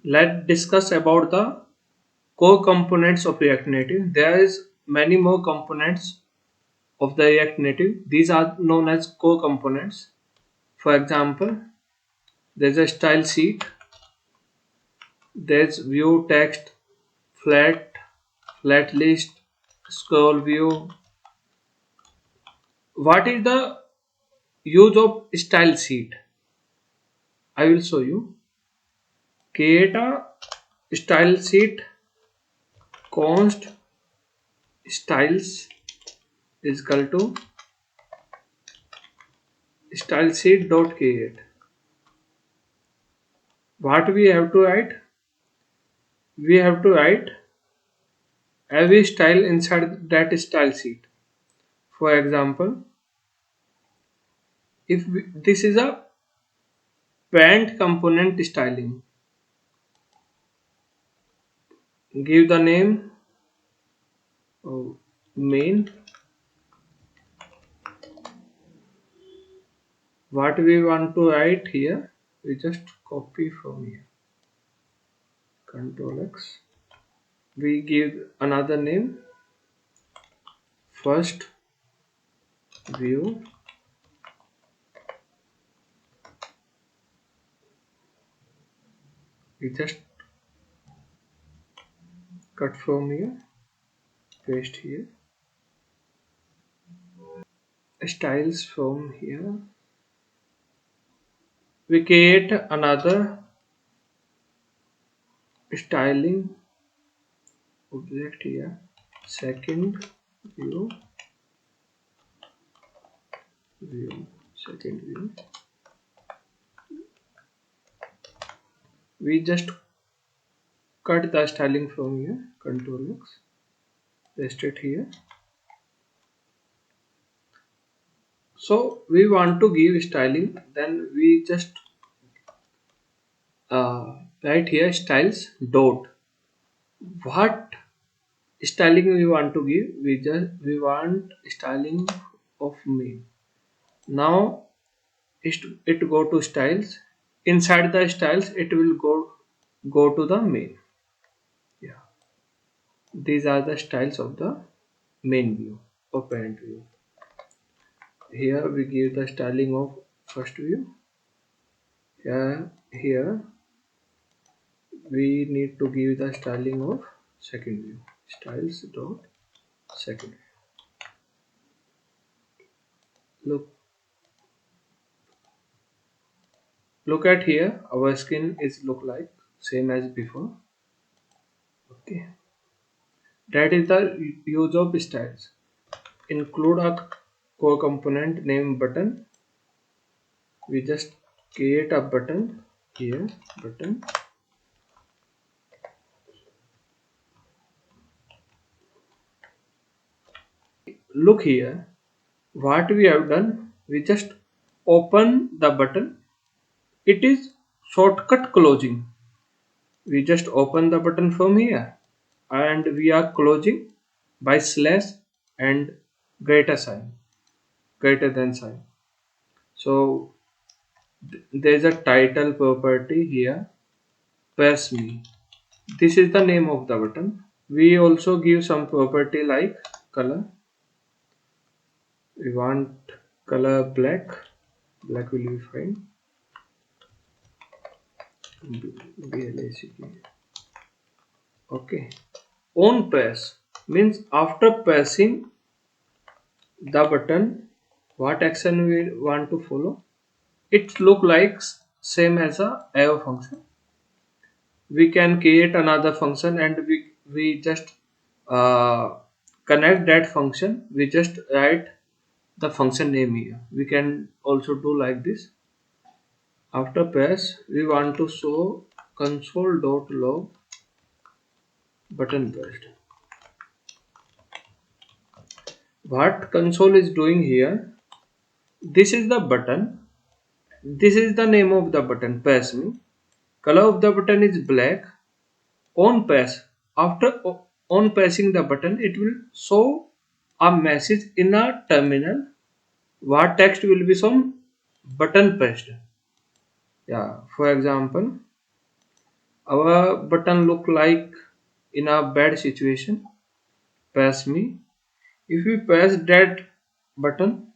Let's discuss about the core components of React Native. There is many more components of the React Native. These are known as core components. For example, there's a style sheet, there's view text, flat list, scroll view. What is the use of style sheet? I will show you. Create a style sheet const styles is equal to style sheet dot create. What we have to write? We have to write every style inside that style sheet. For example, this is a parent component styling, give the name main. What we want to write here, we just copy from here. Control X. We give another name, first view. We just cut from here, paste here. Styles from here. We create another styling object here, second view, second view. We just cut the styling from here, Control X, paste it here. So we want to give styling, then we just write here styles dot. What styling we want to give? We want styling of main. Now it go to styles. Inside the styles, it will go to the main. Yeah, these are the styles of the main view or parent view. Here we give the styling of first view. Here we need to give the styling of second view. Styles dot second view. Look at here. Our skin is look like same as before. Okay. That is the use of styles. Include a core component named button. We just create a button here, button. Look here, what we have done, we just open the button. It is shortcut closing. We just open the button from here and we are closing by slash and greater sign, greater than sign. So there is a title property here, press me. This is the name of the button. We also give some property like color. We want color black. Black will be fine. BLACK. Okay. On press means after pressing the button, what action we want to follow. It look like same as a arrow function. We can create another function and we just connect that function. We just write the function name here. We can also do like this. After press, we want to show console.log button pressed. What console is doing here? This is the button. This is the name of the button. Press me. Color of the button is black. On press. After on pressing the button, it will show a message in a terminal. What text will be shown? Button pressed. Yeah. For example, Our button look like in a bad situation. Pass me. If we pass that button,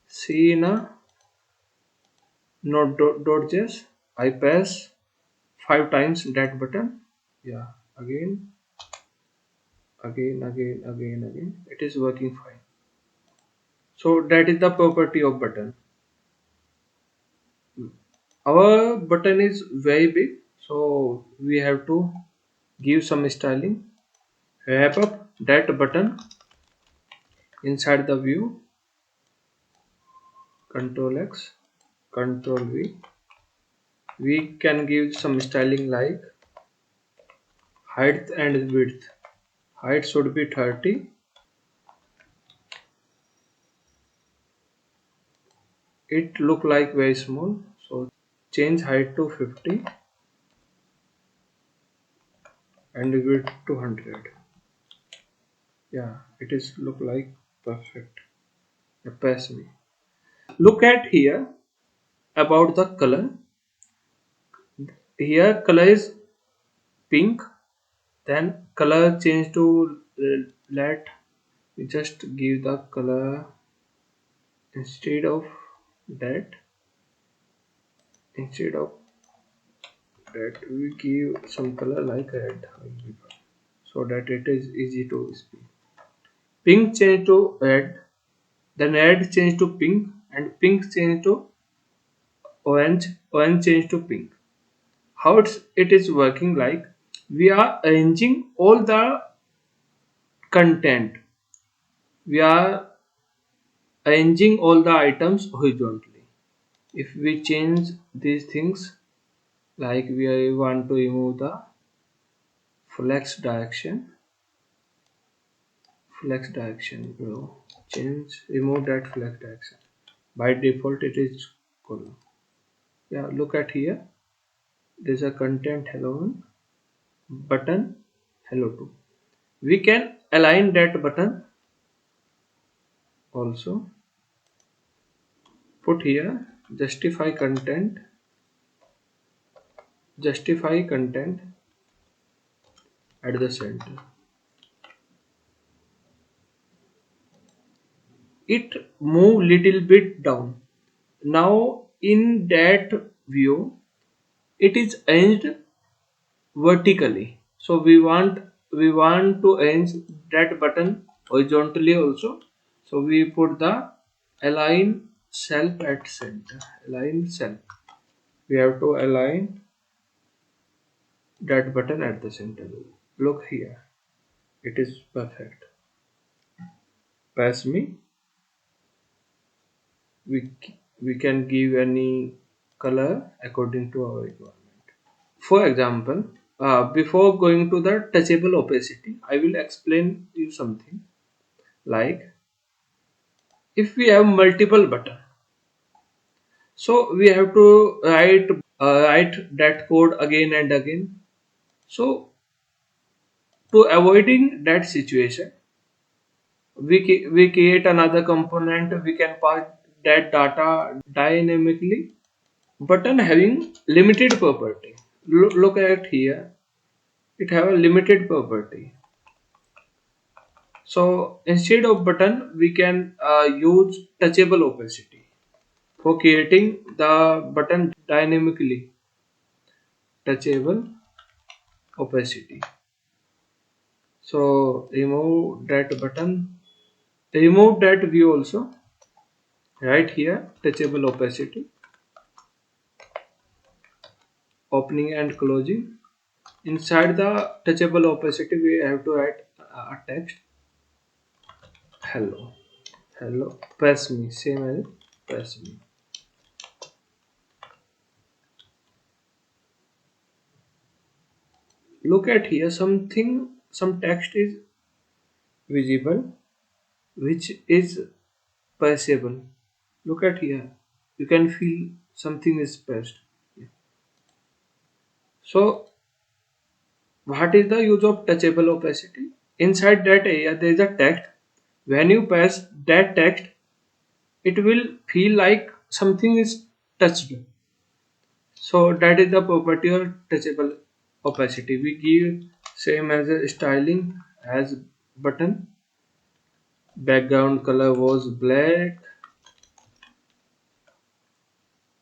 see in a node.js, I pass 5 times that button. Yeah, again, again. It is working fine. So that is the property of button. Our button is very big, so we have to give some styling. Wrap up that button inside the view. Control X, Control V. We can give some styling like height and width. Height should be 30. It look like very small, so change height to 50 and width to 100. Yeah, it is look like perfect. Pass me. Look at here about the color. Here color is pink. Then color change to let we just give the color instead of that. Instead of that, we give some color like red so that it is easy to see. Pink change to red, then red change to pink, and pink change to orange, orange change to pink. How it is working like we are arranging all the content. We are arranging all the items horizontally. If we change these things, like we want to remove the flex direction, change, remove that flex direction. By default, it is column. Yeah, look at here. There's a content hello 1, button hello 2. We can align that button also. Put here justify content at the center. It move little bit down. Now in that view, it is arranged vertically. So we want to arrange that button horizontally also. So we put the align self at center. Align self. We have to align that button at the center. Look here. It is perfect. Pass me. We we can give any color according to our requirement. For example, before going to the touchable opacity, I will explain you something like if we have multiple button, so we have to write that code again and again. So to avoiding that situation, we create another component. We can pass that data dynamically. Button having limited property. Look at here. It have a limited property. So instead of button, we can use touchable opacity for creating the button dynamically. Touchable opacity. So remove that button. Remove that view also. Right here, touchable opacity. Opening and closing. Inside the touchable opacity, we have to write a text. Hello. Hello. Press me. Same as press me. Look at here. Some text is visible, which is pressable. Look at here. You can feel something is pressed. So, what is the use of touchable opacity? Inside that area, there is a text. When you press that text, it will feel like something is touched. So that is the property of touchable opacity. We give same as a styling as button. Background color was black,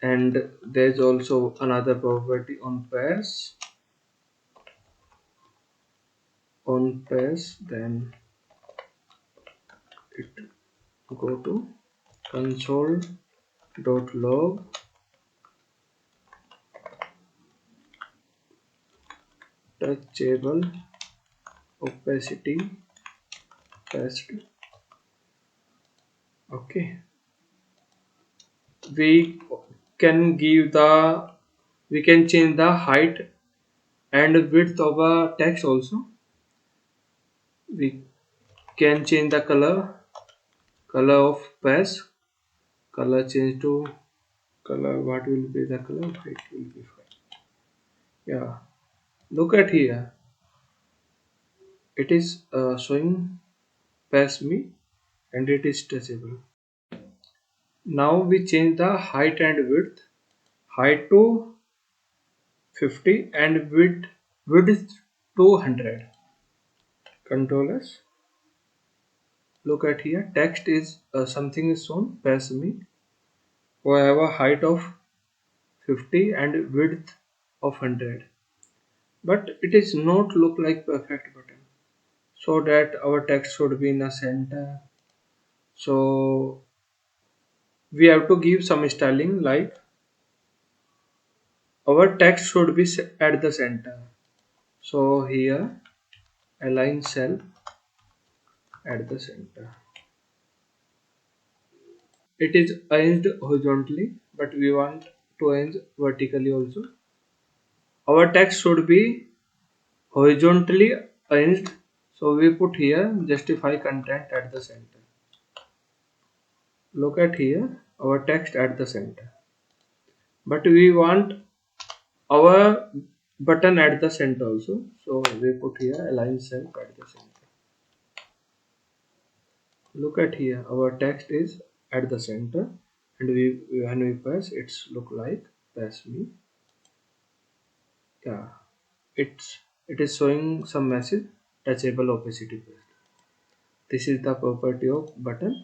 and there's also another property on pass. On pass, then it go to console.log touchable opacity passed. Okay, we can give the we can change the height and width of a text also. We can change the color of pass. Color change to color. What will be the color? It will be fine. Yeah, look at here. It is showing pass me and it is touchable. Now we change the height and width. Height to 50 and width to 100. Control S. Look at here. Text is something is shown. Pass me. We have a height of 50 and width of 100. But it is not look like perfect button. So that our text should be in the center. So we have to give some styling like our text should be at the center. So here align cell at the center. It is arranged horizontally, but we want to arrange vertically also. Our text should be horizontally arranged, so we put here justify content at the center. Look at here, our text at the center. But we want our button at the center also, so we put here align cell at the center. Look at here, our text is at the center, and when we press, it's look like pass me. Yeah, it is showing some message touchable opacity. This is the property of button.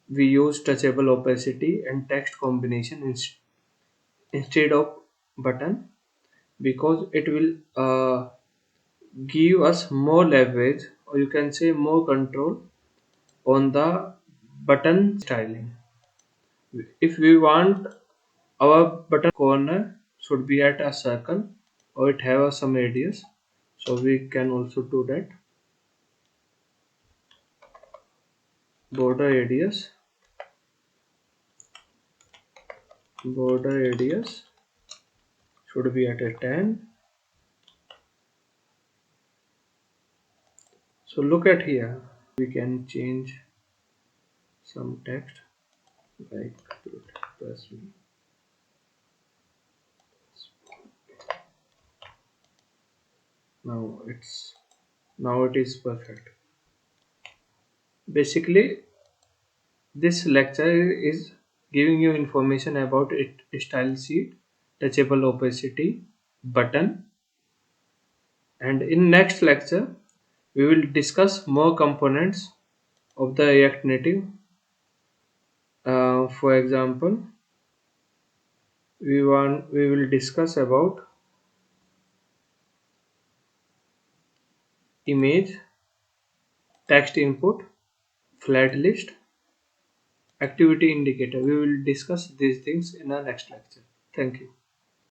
We use touchable opacity and text combination instead of button because it will give us more leverage, or you can say more control on the button styling. If we want our button corner should be at a circle or it have some radius, so we can also do that. Border radius should be at a 10. So look at here, we can change some text like press me. Now it is perfect. Basically this lecture is giving you information about Stylesheet, touchable opacity, button, and in next lecture we will discuss more components of the React Native. For example, we will discuss about image, text input, flat list, activity indicator. We will discuss these things in our next lecture. Thank you.